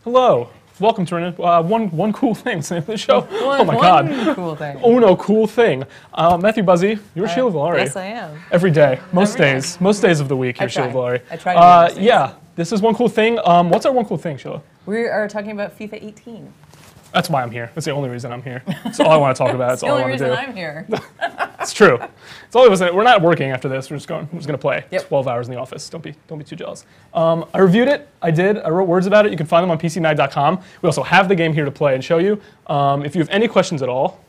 Hello. Welcome to one cool thing. It's the name of the show. Oh my God. One cool thing. Oh no, cool thing. Matthew Buzzy, you're Sheila Villari. Yes, I am. Every day. Most Every days. Most days of the week, you're Sheila Villari. I try to do yeah, this is one cool thing. What's our one cool thing, Sheila? We are talking about FIFA 18. That's why I'm here. That's the only reason I'm here. That's all I want to talk about. That's all I want to do. The only reason I'm here. It's true. It's all it was. We're not working after this. We're just going to play. Yep. 12 hours in the office. Don't be too jealous. I reviewed it. I wrote words about it. You can find them on PCMag.com. We also have the game here to play and show you. If you have any questions at all,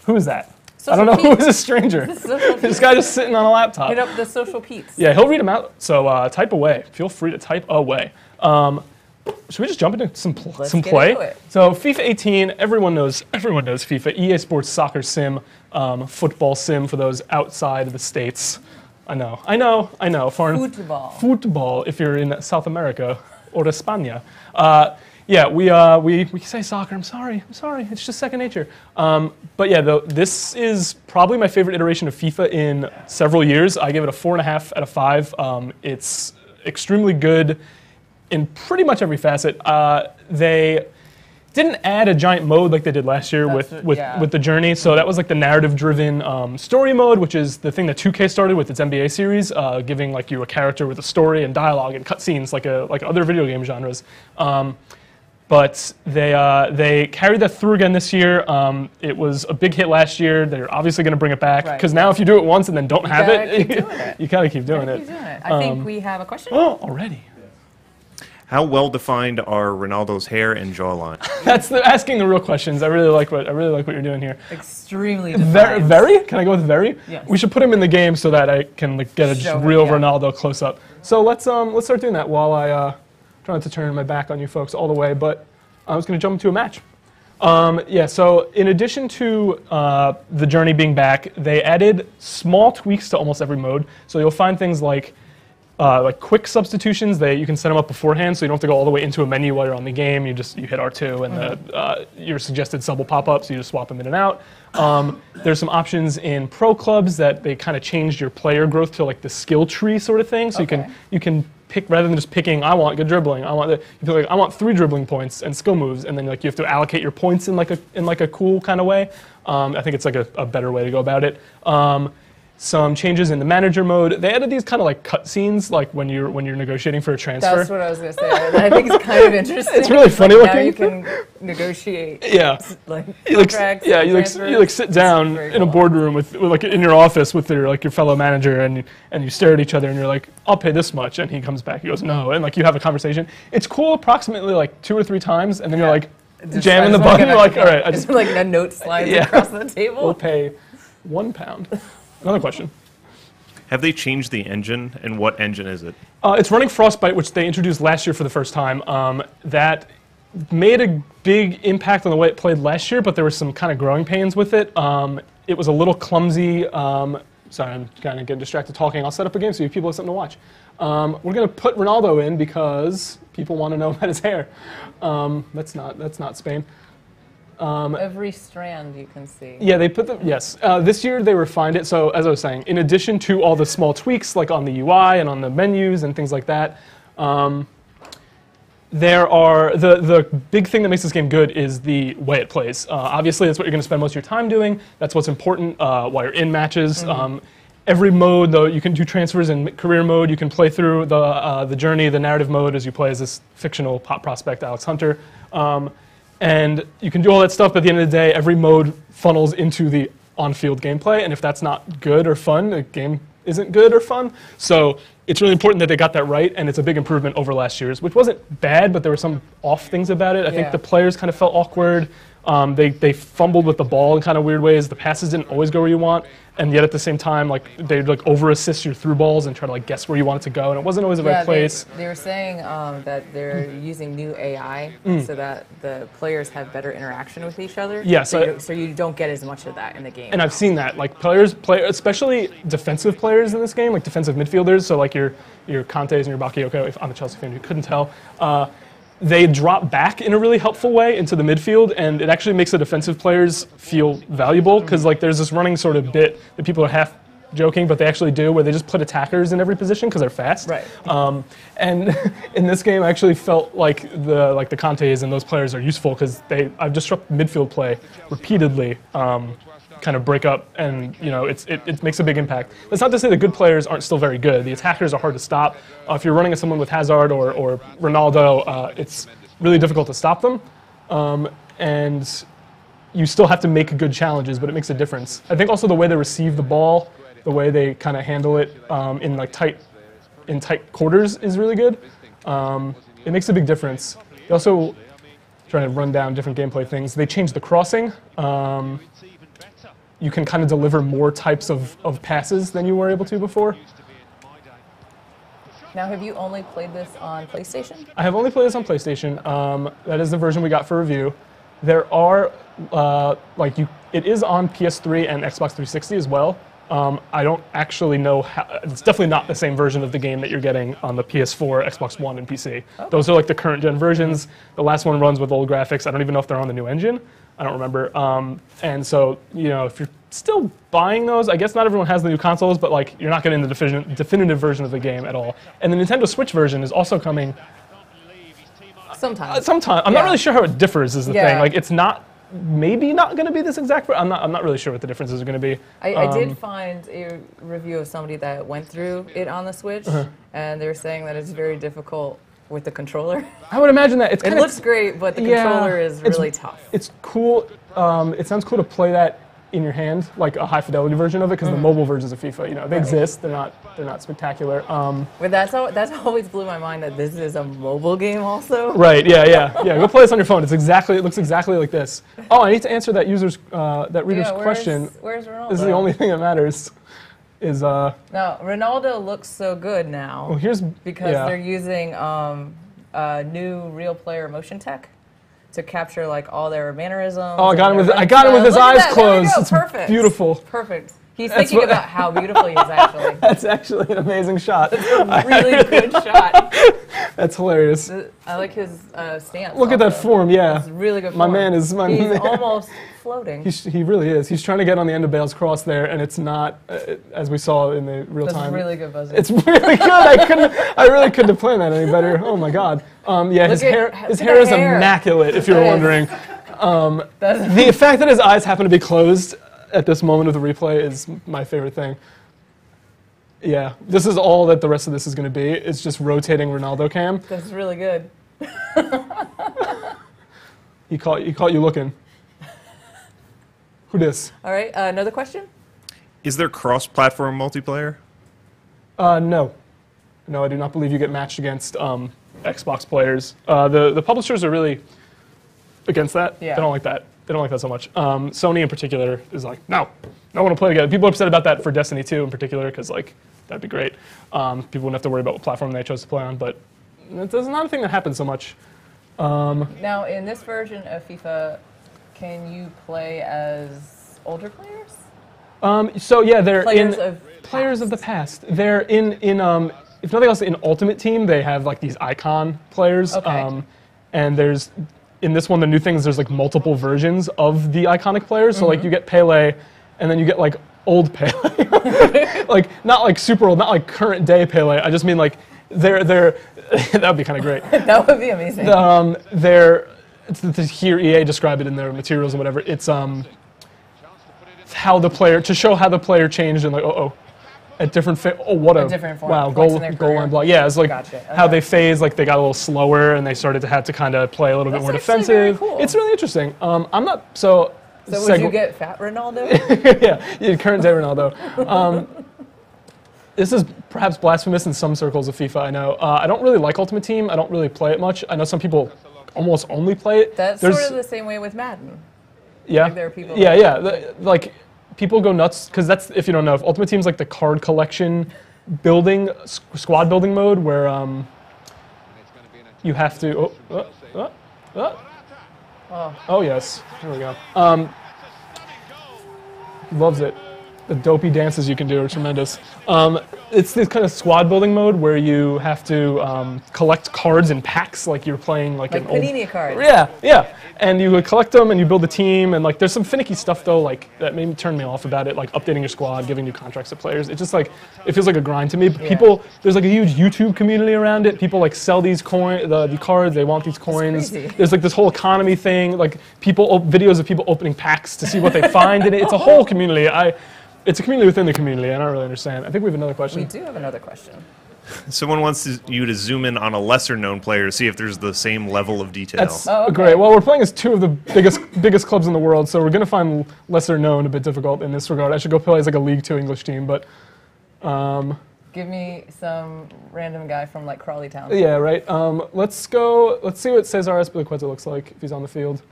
who is that? I don't know who is this stranger. This guy just sitting on a laptop. Hit up the social Pete's. Yeah, he'll read them out. So type away. Feel free to type away. Should we just jump into some play? Into it. So FIFA 18, everyone knows FIFA. EA Sports soccer sim, football sim for those outside of the States. I know. Foreign football if you're in South America or España. Yeah, we say soccer. I'm sorry. It's just second nature. But yeah, this is probably my favorite iteration of FIFA in several years. I give it a 4.5 out of 5. It's extremely good in pretty much every facet. They didn't add a giant mode like they did last year with the Journey. So that was like the narrative-driven story mode, which is the thing that 2K started with its NBA series, giving like you a character with a story and dialogue and cutscenes like other video game genres. But they carried that through again this year. It was a big hit last year. They're obviously going to bring it back because now if you do it once and then don't have it, you gotta keep doing it. I think we have a question. Oh, already. How well defined are Ronaldo's hair and jawline? That's asking the real questions. I really like what you're doing here. Extremely defined. Very? Can I go with very? Yes. We should put him in the game so that I can get a real Ronaldo close up. So let's start doing that while I try not to turn my back on you folks all the way. But I was going to jump into a match. Yeah. So in addition to the Journey being back, they added small tweaks to almost every mode. So you'll find things like quick substitutions. You can set them up beforehand, so you don't have to go all the way into a menu while you're on the game. You hit R2, and your suggested sub will pop up, so you just swap them in and out. There's some options in pro clubs that they kind of changed your player growth to like the skill tree sort of thing. So you can pick, rather than just picking, I want good dribbling. I want 3 dribbling points and skill moves, and then you have to allocate your points in like a cool kind of way. I think it's like a better way to go about it. Some changes in the manager mode. They added these kind of like cutscenes, like when you're negotiating for a transfer. That's what I was going to say. I think it's kind of interesting. It's really funny looking. Now you can negotiate. Yeah. Like you sit down in a boardroom with like in your office with your fellow manager, and you stare at each other, and you're like, I'll pay this much, and he comes back, he goes, no, and like you have a conversation. It's cool approximately like 2 or 3 times, and then you're like jamming the button. You're like, all right, just like a note slides across the table. We'll pay £1. Another question. Have they changed the engine, and what engine is it? It's running Frostbite, which they introduced last year for the first time. That made a big impact on the way it played last year, but there were some kind of growing pains with it. It was a little clumsy. Sorry, I'm kind of getting distracted talking. I'll set up a game so you people have something to watch. We're going to put Ronaldo in because people want to know about his hair. That's not Spain. Every strand you can see. Yeah, they put yes. This year they refined it. So as I was saying, in addition to all the small tweaks like on the UI and on the menus and things like that, there are the big thing that makes this game good is the way it plays. Obviously, that's what you're going to spend most of your time doing. That's what's important while you're in matches. Every mode, though, you can do transfers in career mode. You can play through the Journey, the narrative mode, as you play as this fictional pop prospect, Alex Hunter. And you can do all that stuff, but at the end of the day, every mode funnels into the on-field gameplay, and if that's not good or fun, the game isn't good or fun. So it's really important that they got that right, and it's a big improvement over last year's, which wasn't bad, but there were some off things about it. I think the players kind of felt awkward. They fumbled with the ball in kind of weird ways. The passes didn't always go where you want, and yet at the same time, like they'd like over-assist your through balls and try to like guess where you want it to go, and it wasn't always the right place. They were saying that they're using new AI so that the players have better interaction with each other. Yeah, so you don't get as much of that in the game. And I've seen that, like players, especially defensive players in this game, like defensive midfielders. So like your Contes and your Bakayoko. If I'm a Chelsea fan, you couldn't tell. They drop back in a really helpful way into the midfield, and it actually makes the defensive players feel valuable because like there's this running sort of bit that people are half joking, but they actually do, where they just put attackers in every position because they're fast. Right. And in this game, I actually felt like the Contes and those players are useful because I've disrupted midfield play repeatedly, kind of break up, and it makes a big impact. That's not to say the good players aren't still very good. The attackers are hard to stop. If you're running at someone with Hazard or Ronaldo, it's really difficult to stop them. And you still have to make good challenges, but it makes a difference. I think also the way they receive the ball, the way they kind of handle it in tight quarters is really good. It makes a big difference. They also trying to run down different gameplay things. They changed the crossing. You can kind of deliver more types of passes than you were able to before. Now, have you only played this on PlayStation? I have only played this on PlayStation. That is the version we got for review. There are, it is on PS3 and Xbox 360 as well. I don't actually know how, it's definitely not the same version of the game that you're getting on the PS4, Xbox One, and PC. Okay. Those are like the current gen versions. The last one runs with old graphics. I don't even know if they're on the new engine. I don't remember. And so, if you're still buying those, I guess not everyone has the new consoles, but like you're not getting the definitive version of the game at all. And the Nintendo Switch version is also coming. Sometimes. I'm not really sure how it differs is the thing. Like it's maybe not going to be this exact, but I'm not really sure what the differences are going to be. I did find a review of somebody that went through it on the Switch, and they were saying that it's very difficult with the controller. I would imagine that. It looks great, but the controller is really tough. It's cool. It sounds cool to play that in your hand, like a high fidelity version of it, because the mobile versions of FIFA, they exist. They're not spectacular. But that's always blew my mind that this is a mobile game also. Right. Yeah. Go play this on your phone. It looks exactly like this. Oh, I need to answer that reader's question. Where's Ronaldo? This is the only thing that matters. No, Ronaldo looks so good now. Well, because they're using new real player motion tech to capture like all their mannerisms. Oh, I got him with his eyes closed. It's perfect. Beautiful. Perfect. He's thinking about how beautiful he is actually. That's actually an amazing shot. It's a really good shot. That's hilarious. I like his stance. Look at that form, yeah. It's really good form. He's almost floating. He really is. He's trying to get on the end of Bale's cross there, and it's not, as we saw in the real time. That's really good buzzing. It's really good. I really couldn't have planned that any better. Oh my God. His hair is immaculate, if you were wondering. The fact that his eyes happen to be closed at this moment of the replay is my favorite thing. Yeah, this is all that the rest of this is going to be. It's just rotating Ronaldo cam. That's really good. He caught you looking. Who dis? All right, another question? Is there cross-platform multiplayer? No. No, I do not believe you get matched against Xbox players. The publishers are really against that. Yeah. They don't like that. They don't like that so much. Sony in particular is like, no one will play together. People are upset about that for Destiny 2 in particular because like that'd be great. People wouldn't have to worry about what platform they chose to play on, but it's not a thing that happens so much. Now, in this version of FIFA, can you play as older players? So yeah, they're players of the past. They're in if nothing else, in Ultimate Team they have like these icon players. Okay. And there's in this one the new thing is there's like multiple versions of the iconic players. So like you get Pele, and then you get like old Pele, like not like super old, not like current day Pele. I just mean like they're that would be kind of great. That would be amazing. Here EA describe it in their materials and whatever. It's how the player to show how the player changed and like at different different form. Wow, goal line block. Yeah, it's like how they phase, like they got a little slower and they started to have to kind of play a little bit more defensive. Very cool. It's really interesting. I'm not so. So would you get fat Ronaldo? yeah, current day Ronaldo. This is perhaps blasphemous in some circles of FIFA. I know. I don't really like Ultimate Team. I don't really play it much. I know some people almost only play it. That's sort of the same way with Madden. Yeah. Like there are people. Like people go nuts because that's, if you don't know, if Ultimate Team's like the card collection building squad building mode where you have to. Oh yes, there we go. Loves it. The dopey dances you can do are tremendous. It's this kind of squad building mode where you have to collect cards in packs, like you're playing like an Panini old cards. Yeah. And you would collect them and you build a team, and like there's some finicky stuff though, like that maybe turned me off about it, like updating your squad, giving new contracts to players. It's just like it feels like a grind to me. But people, there's like a huge YouTube community around it. People like sell these the cards, they want these coins. There's like this whole economy thing, like videos of people opening packs to see what they find in it. It's a whole community. It's a community within the community. I don't really understand. I think we have another question. We do have another question. Someone wants you to zoom in on a lesser-known player to see if there's the same level of detail. That's great. Well, we're playing as two of the biggest clubs in the world, so we're going to find lesser-known a bit difficult in this regard. I should go play as like a League 2 English team, but... Give me some random guy from like Crawley Town. Yeah, right. Let's see what Cesar Azpilicueta looks like if he's on the field.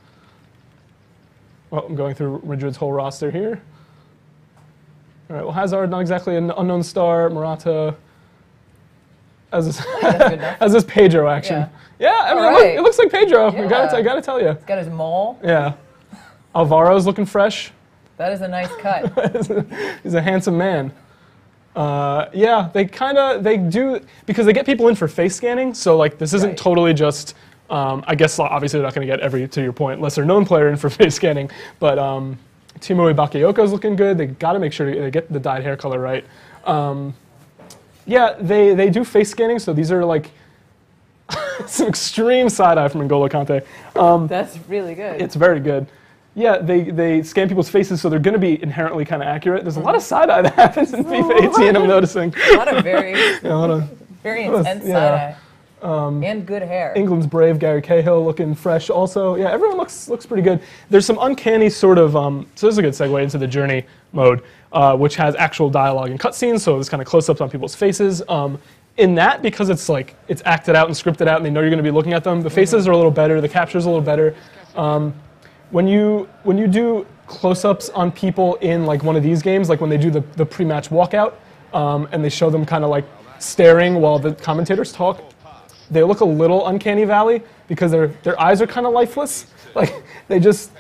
Well, I'm going through Madrid's whole roster here. All right, well, Hazard, not exactly an unknown star. Morata... As this Pedro action. Yeah, I mean, it looks like Pedro. Yeah. I gotta tell you. He's got his mole. Yeah. Alvaro's looking fresh. That is a nice cut. He's a handsome man. Yeah, they do, because they get people in for face scanning, so like this isn't totally just, I guess obviously they're not going to get to your point, lesser known player in for face scanning, but Timo Bakayoko's looking good. They got to make sure they get the dyed hair color right. Yeah, they do face scanning, so these are like some extreme side-eye from N'Golo Kante. That's really good. It's very good. Yeah, they scan people's faces, so they're going to be inherently kind of accurate. There's a lot of side-eye that happens in FIFA 18, I'm noticing. A lot of very intense side-eye. And good hair. England's brave Gary Cahill looking fresh also. Yeah, everyone looks pretty good. There's some uncanny sort of, so this is a good segue into the journey mode, which has actual dialogue and cutscenes, so it's kind of close-ups on people's faces. In that, because it's acted out and scripted out and they know you're going to be looking at them, the faces are a little better, the capture's a little better. When you do close-ups on people in like one of these games, like when they do the pre-match walkout, and they show them kind of like staring while the commentators talk, they look a little uncanny valley because their eyes are kind of lifeless. Like they just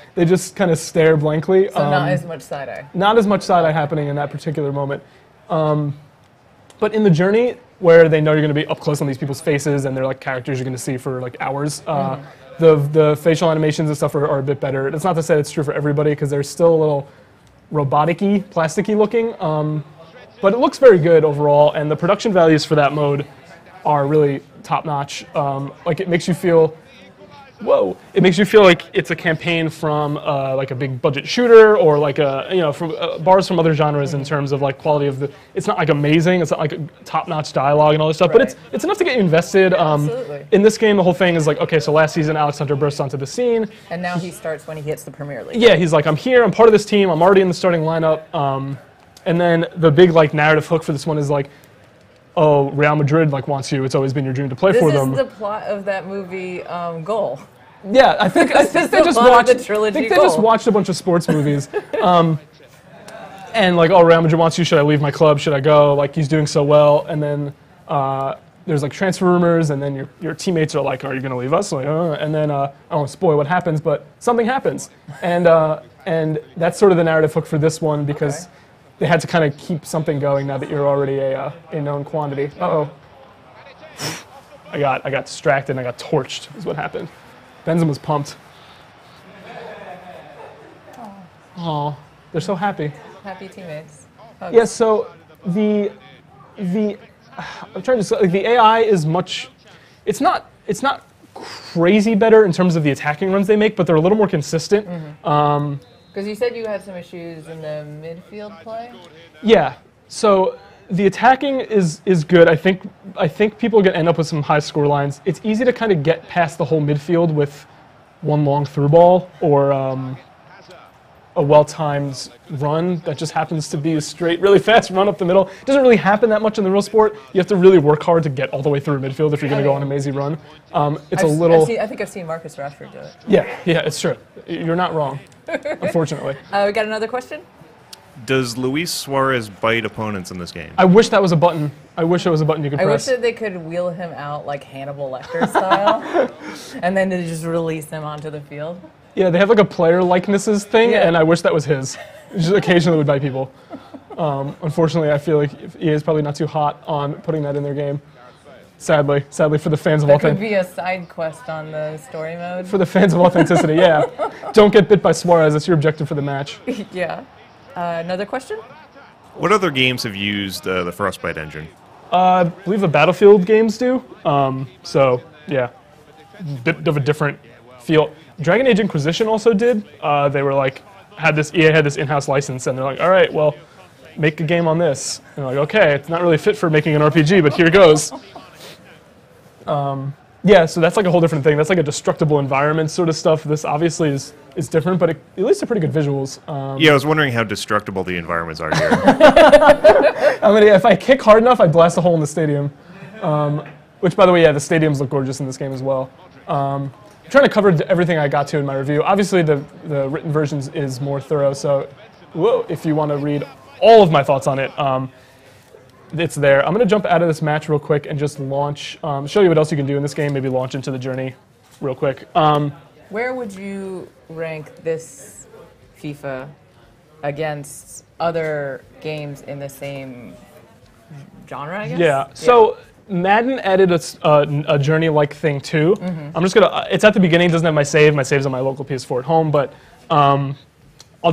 kind of stare blankly. So not as much side-eye. Not as much side-eye happening in that particular moment. But in the journey, where they know you're going to be up close on these people's faces and they're like characters you're going to see for like hours, the facial animations and stuff are a bit better. It's not to say it's true for everybody because they're still a little robotic-y, plasticky looking. But it looks very good overall, and the production values for that mode are really top-notch. Like it makes you feel, it makes you feel like it's a campaign from like a big budget shooter or like from bars from other genres in terms of like quality of it's not like amazing, it's not like top-notch dialogue and all this stuff, but it's enough to get you invested. Absolutely. In this game, the whole thing is like, okay, so last season Alex Hunter burst onto the scene. And now he starts when he hits the Premier League. Yeah, he's like, I'm here, I'm part of this team, I'm already in the starting lineup. And then the big like narrative hook for this one is like, oh, Real Madrid like wants you. It's always been your dream to play for them. This is the plot of that movie, Goal. Yeah, I think they just watched a bunch of sports movies, and like, oh, Real Madrid wants you. Should I leave my club? Should I go? Like, he's doing so well, and then there's like transfer rumors, and then your teammates are like, are you going to leave us? Like, and then I don't want to spoil what happens, but something happens, and that's sort of the narrative hook for this one because. They had to kind of keep something going now that you're already a known quantity. Uh-oh. I got distracted and I got torched is what happened. Benzema was pumped. Oh, they're so happy. Happy teammates. Hugs. Yeah, so I'm trying to say, like, the AI is much, it's not crazy better in terms of the attacking runs they make, but they're a little more consistent. Because you said you had some issues in the midfield play? Yeah. So the attacking is good. I think people are going to end up with some high score lines. It's easy to kind of get past the whole midfield with one long through ball or a well-timed run that just happens to be a straight, really fast run up the middle. It doesn't really happen that much in the real sport. You have to really work hard to get all the way through midfield if you're going to go on a mazy run. I think I've seen Marcus Rashford do it. Yeah, it's true. You're not wrong, unfortunately. We got another question? Does Luis Suarez bite opponents in this game? I wish that was a button. I wish it was a button you could press. I wish that they could wheel him out like Hannibal Lecter style, and then they just release him onto the field. Yeah, they have like a player likenesses thing, and I wish that was his. Just occasionally would bite people. Unfortunately, I feel like EA is probably not too hot on putting that in their game. Sadly for the fans of That could be a side quest on the story mode. For the fans of authenticity, yeah. Don't get bit by Suarez. That's your objective for the match. Yeah. Another question? What other games have used the Frostbite engine? I believe the Battlefield games do. So yeah, bit of a different feel. Dragon Age Inquisition also did. They were like, EA had this in-house license, and they're like, all right, well, make a game on this. And they're like, okay, it's not really fit for making an RPG, but here goes. Yeah, so that's like a whole different thing. That's like a destructible environment sort of stuff. This obviously is different, but at least they're pretty good visuals. Yeah, I was wondering how destructible the environments are here. If I kick hard enough, I blast a hole in the stadium. Which, by the way, yeah, the stadiums look gorgeous in this game as well. I'm trying to cover everything I got to in my review. Obviously, the written versions is more thorough, so if you want to read all of my thoughts on it, it's there. I'm going to jump out of this match real quick and just launch, show you what else you can do in this game, maybe launch into the journey real quick. Where would you rank this FIFA against other games in the same genre, I guess? Yeah, so Madden added a journey-like thing too. I'm just going to, it's at the beginning, it doesn't have my save. My save's on my local PS4 at home, but I'll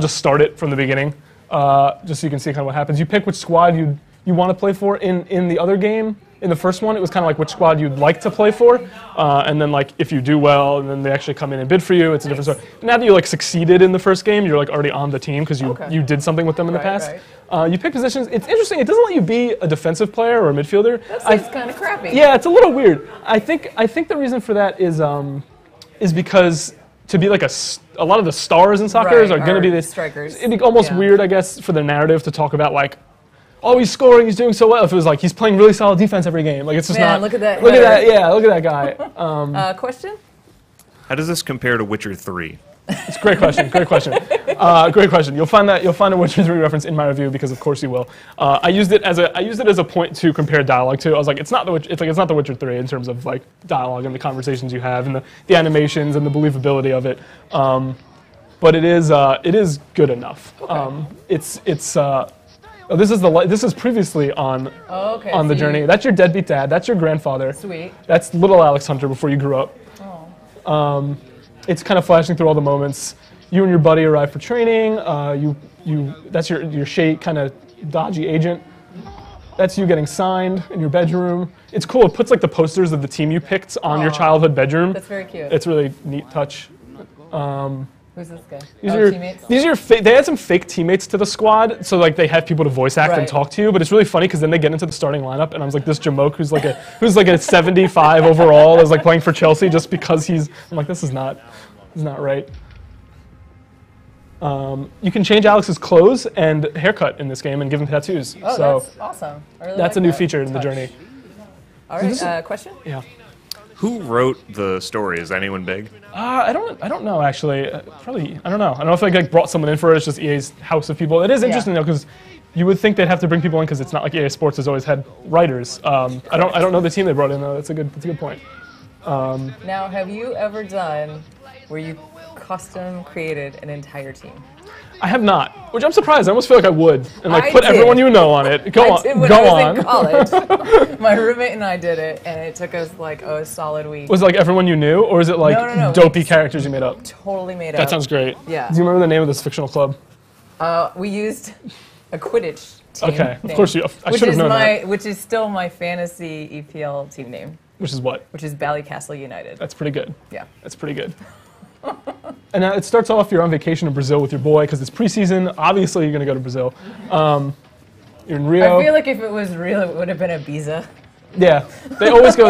just start it from the beginning just so you can see kind of what happens. You pick which squad you want to play for in the other game. In the first one, it was kind of like which squad you'd like to play for, and then like if you do well, and then they actually come in and bid for you. It's a different story. Now that you like succeeded in the first game, you're like already on the team because you did something with them in the past. You pick positions. It's interesting. It doesn't let you be a defensive player or a midfielder. That seems kind of crappy. Yeah, it's a little weird. I think the reason for that is because to be like a lot of the stars in soccer are going to be the strikers. It'd be almost weird, I guess, for the narrative to talk about like, oh, he's scoring, he's doing so well. If it was like he's playing really solid defense every game, like it's just not. Look at that. Look at that. Yeah, look at that guy. Question? How does this compare to Witcher 3? It's a great question. Great question. Great question. You'll find a Witcher 3 reference in my review because of course you will. I used it as a point to compare dialogue to. I was like, it's not the Witcher 3 in terms of like dialogue and the conversations you have and the animations and the believability of it. But it is good enough. Okay. This is previously on the journey. That's your deadbeat dad. That's your grandfather. Sweet. That's little Alex Hunter before you grew up. Oh. It's kind of flashing through all the moments. You and your buddy arrive for training. That's your shady kind of dodgy agent. That's you getting signed in your bedroom. It's cool. It puts like the posters of the team you picked on your childhood bedroom. That's very cute. It's really neat touch. Who's this guy? Teammates? They had some fake teammates to the squad, so like they have people to voice act and talk to you. But it's really funny because then they get into the starting lineup, and I was like, this Jamoke who's like a 75 overall is like playing for Chelsea just because I'm like, this is not right. You can change Alex's clothes and haircut in this game and give him tattoos. Oh, so that's awesome. I really that's like a new that feature in the touch. journey. All right, question? Yeah. Who wrote the story? Is anyone big? I don't know actually. Probably I don't know. I don't know if they like brought someone in for it. It's just EA's house of people. It is interesting though because you would think they'd have to bring people in because it's not like EA Sports has always had writers. I don't know the team they brought in though. That's a good point. Now, have you ever done where you custom created an entire team? I have not, which I'm surprised. I almost feel like I would, and like put did. everyone you know on it. Go on. I did when I was in college. My roommate and I did it, and it took us like a solid week. Was it like everyone you knew, or is it like No. dopey characters you made up? Totally made up. That sounds great. Yeah. Do you remember the name of this fictional club? We used a Quidditch team. Okay, name, of course I should have known that. Which is still my fantasy EPL team name. Which is what? Which is Ballycastle United. That's pretty good. Yeah. That's pretty good. And it starts off, you're on vacation in Brazil with your boy because it's preseason. Obviously, you're going to go to Brazil. You're in Rio. I feel like if it was real, it would have been Ibiza. Yeah, they always go.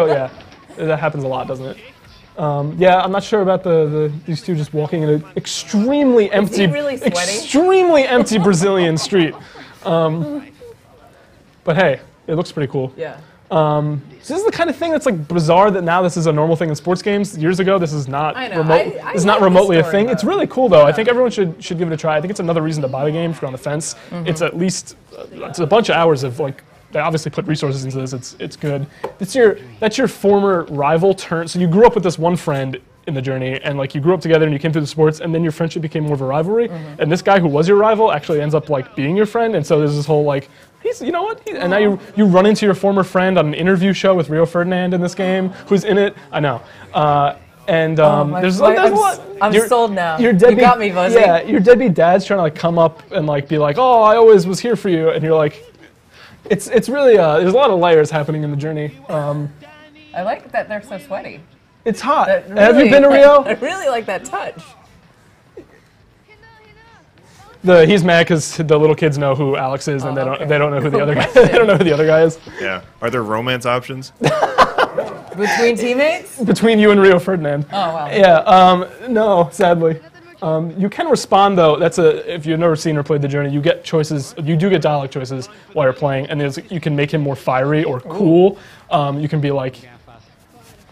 Yeah, that happens a lot, doesn't it? Yeah, I'm not sure about these two just walking in an extremely empty, extremely empty Brazilian street. But hey, it looks pretty cool. Yeah. So this is the kind of thing that's like bizarre that now this is a normal thing in sports games. Years ago, this is not this is not remotely a thing. It's really cool though. Yeah. I think everyone should give it a try. I think it's another reason to buy the game if you're on the fence. It's at least it's a bunch of hours of like. They obviously put resources into this. It's good. That's your former rival turn. So you grew up with this one friend in the journey, and like you grew up together and you came through the sports, and then your friendship became more of a rivalry. And this guy who was your rival actually ends up like being your friend, and so there's this whole like, you know what? And now you run into your former friend on an interview show with Rio Ferdinand in this game, who's in it. I know. There's a lot. I'm sold now. You got me, Buzzy. Yeah, your deadbeat dad's trying to like come up and like be like, oh, I always was here for you, and you're like, it's really there's a lot of layers happening in the journey. I like that they're so sweaty. It's hot. Really, Have you been to Rio? I really like that touch. He's mad because the little kids know who Alex is, and they don't know who the other guy. They don't know who the other guy is. Yeah. Are there romance options? Between teammates? Between you and Rio Ferdinand. Oh wow. Yeah. No, sadly. You can respond though. If you've never seen or played the journey, you get choices. You do get dialogue choices while you're playing, and you can make him more fiery or cool. You can be like,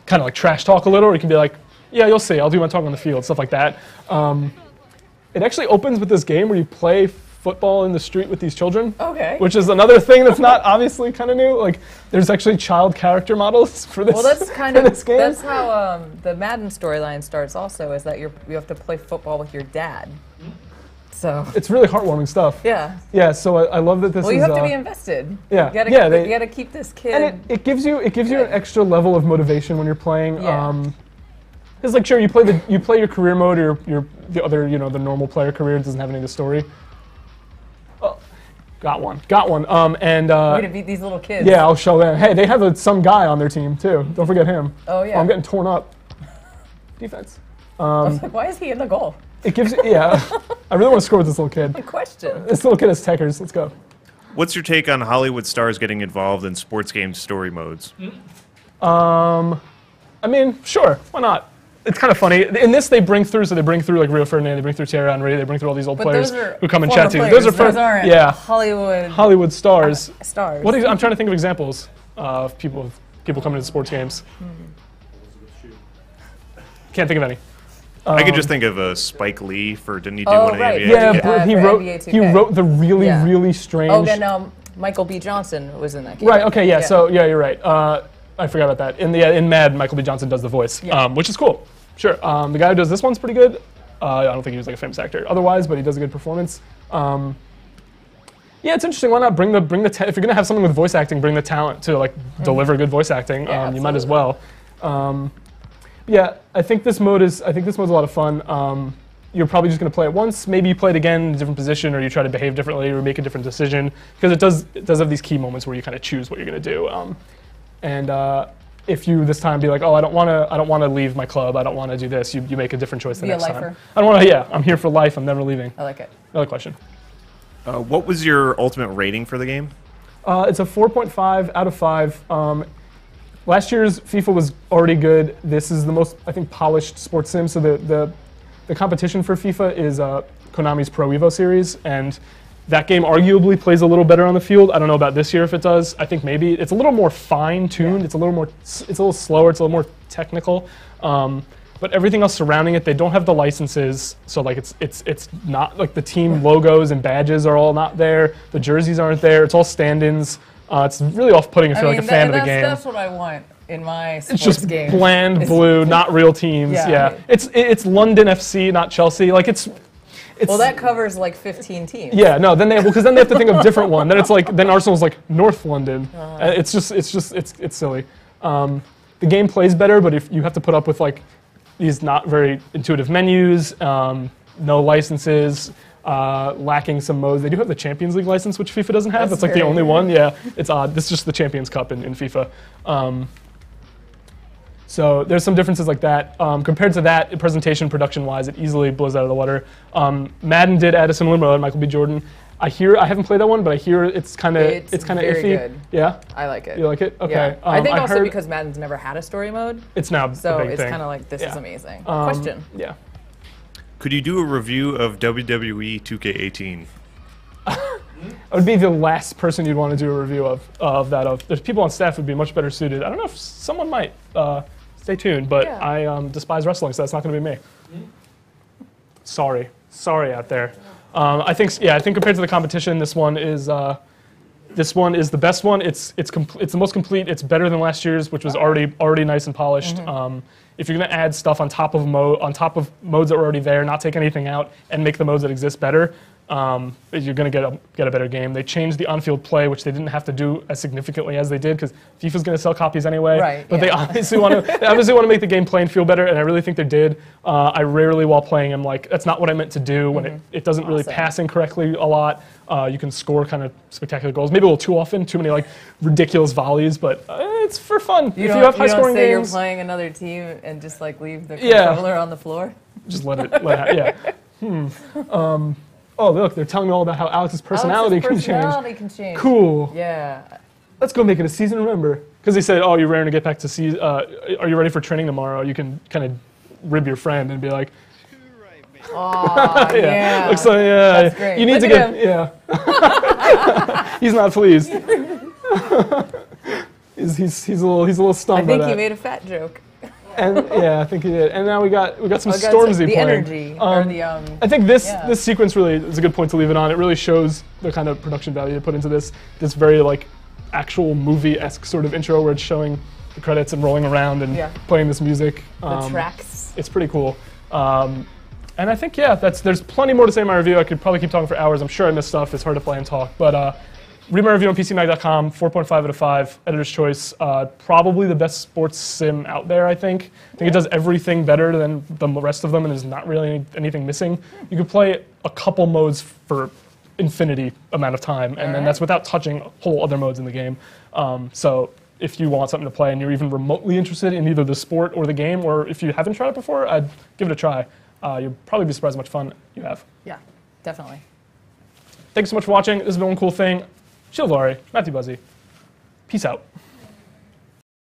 kind of like trash talk a little, or you can be like, yeah, you'll see. I'll do my talk on the field, stuff like that. It actually opens with this game where you play football in the street with these children. Okay. Which is another thing that's not obviously kind of new. Like, there's actually child character models for this. Well, that's kind of this game. That's how the Madden storyline starts. Also, is that you have to play football with your dad. So it's really heartwarming stuff. Yeah. Yeah. So I love that this is. Well, you have to be invested. Yeah. You gotta keep this kid. And it gives you an extra level of motivation when you're playing. Yeah. It's like, sure, you play your career mode, or the other, the normal player career doesn't have any of the story. Oh, got one. Way to beat these little kids. Yeah, I'll show them. Hey, they have some guy on their team too. Don't forget him. Oh yeah. I'm getting torn up. Defense. I was like, why is he in the goal? It gives yeah. I really want to score with this little kid. Good question. This little kid has techers. Let's go. What's your take on Hollywood stars getting involved in sports game story modes? I mean, sure, why not? It's kind of funny. In this, they bring through like Rio Ferdinand, they bring through Thierry Henry, they bring through all these old players who come and chat to you. Those aren't Hollywood stars. Stars. I'm trying to think of examples of people coming to sports games. Can't think of any. I could just think of Spike Lee didn't he do Oh, one of the right. NBA? Yeah, he NBA wrote the really strange. Oh, then Michael B. Johnson was in that game. Right. Okay. Yeah. So you're right. I forgot about that. In Mad, Michael B. Johnson does the voice, which is cool. Sure. The guy who does this one's pretty good. I don't think he was like a famous actor otherwise, but he does a good performance. Yeah, it's interesting. Why not bring the if you're gonna have something with voice acting, bring the talent to like deliver good voice acting. You might as well. Yeah, I think this mode's a lot of fun. You're probably just going to play it once. Maybe you play it again in a different position, or you try to behave differently, or make a different decision, because it does have these key moments where you kind of choose what you're going to do. If you this time be like, oh, I don't want to leave my club. I don't want to do this. You make a different choice the next time. I don't want to. Yeah, I'm here for life. I'm never leaving. I like it. Another question. What was your ultimate rating for the game? It's a 4.5 out of 5. Last year's FIFA was already good. This is the most, I think, polished sports sim. So the competition for FIFA is Konami's Pro Evo series, and that game arguably plays a little better on the field. I don't know about this year if it does. I think maybe it's a little more fine-tuned. Yeah. It's a little slower. It's a little more technical. But everything else surrounding it, they don't have the licenses. So like it's not like the team logos and badges are all not there. The jerseys aren't there. It's all stand-ins. It's really off-putting if you're like a fan of the game. That's what I want in my sports It's just game. bland blue, not real teams. Yeah. It's London FC, not Chelsea. Like it's well, that covers like 15 teams. Yeah, no. Then they have to think of a different one. Then it's like Arsenal's like North London. It's silly. The game plays better, but if you have to put up with like these not very intuitive menus, no licenses. Lacking some modes. They do have the Champions League license, which FIFA doesn't have. That's like the only one. Yeah, it's odd. This is just the Champions Cup in FIFA. So there's some differences like that. Compared to that, presentation, production-wise, it easily blows out of the water. Madden did add a similar mode, Michael B. Jordan. I haven't played that one, but I hear it's kind of iffy. Good. Yeah, I like it. You like it? Okay. Yeah. I think also because Madden's never had a story mode. It's now so a big it's thing. kind of like this is amazing. Question. Yeah. Could you do a review of WWE 2K18? I would be the last person you'd want to do a review of that. There's people on staff who'd be much better suited. I don't know if someone might. Stay tuned, but I despise wrestling, so that's not going to be me. Sorry out there. I think compared to the competition, this one is the best one. It's the most complete. It's better than last year's, which was already nice and polished. if you're going to add stuff on top of modes that were already there, not take anything out, and make the modes that exist better, you're going to get a better game. They changed the on-field play, which they didn't have to do as significantly as they did, because FIFA's going to sell copies anyway. Right, but they obviously want to make the game play and feel better, and I really think they did. I rarely, while playing, am like, that's not what I meant to do. When it doesn't really pass incorrectly a lot. You can score kind of spectacular goals. Maybe a little too often, too many like ridiculous volleys, but it's for fun. If you have high-scoring games, you're playing another team and just like leave the controller on the floor. Just let it. Oh, look, they're telling me all about how Alex's personality can change. Cool. Yeah. Let's go make it a season remember. Because they said, oh, you're raring to get back to season. Are you ready for training tomorrow? You can kind of rib your friend and be like, oh, yeah. Looks like, yeah. That's great. You need to get, He's not pleased. he's a little stunned by that. I think he made a fat joke. And I think he did. And now we got some Stormzy the playing. Energy. I think this sequence really is a good point to leave it on. It really shows the kind of production value they put into this very like actual movie-esque sort of intro where it's showing the credits and rolling around and playing this music. The tracks. It's pretty cool. And I think there's plenty more to say in my review. I could probably keep talking for hours. I'm sure I missed stuff. It's hard to play and talk, but. Read my review on PCMag.com, 4.5 out of 5, editor's choice. Probably the best sports sim out there, I think. I think it does everything better than the rest of them, and there's not really anything missing. You could play a couple modes for infinity amount of time, and then that's without touching whole other modes in the game. So if you want something to play and you're even remotely interested in either the sport or the game, or if you haven't tried it before, I'd give it a try. You'll probably be surprised how much fun you have. Yeah, definitely. Thanks so much for watching. This has been One Cool Thing. Shilvari, Matthew Buzzy. Peace out.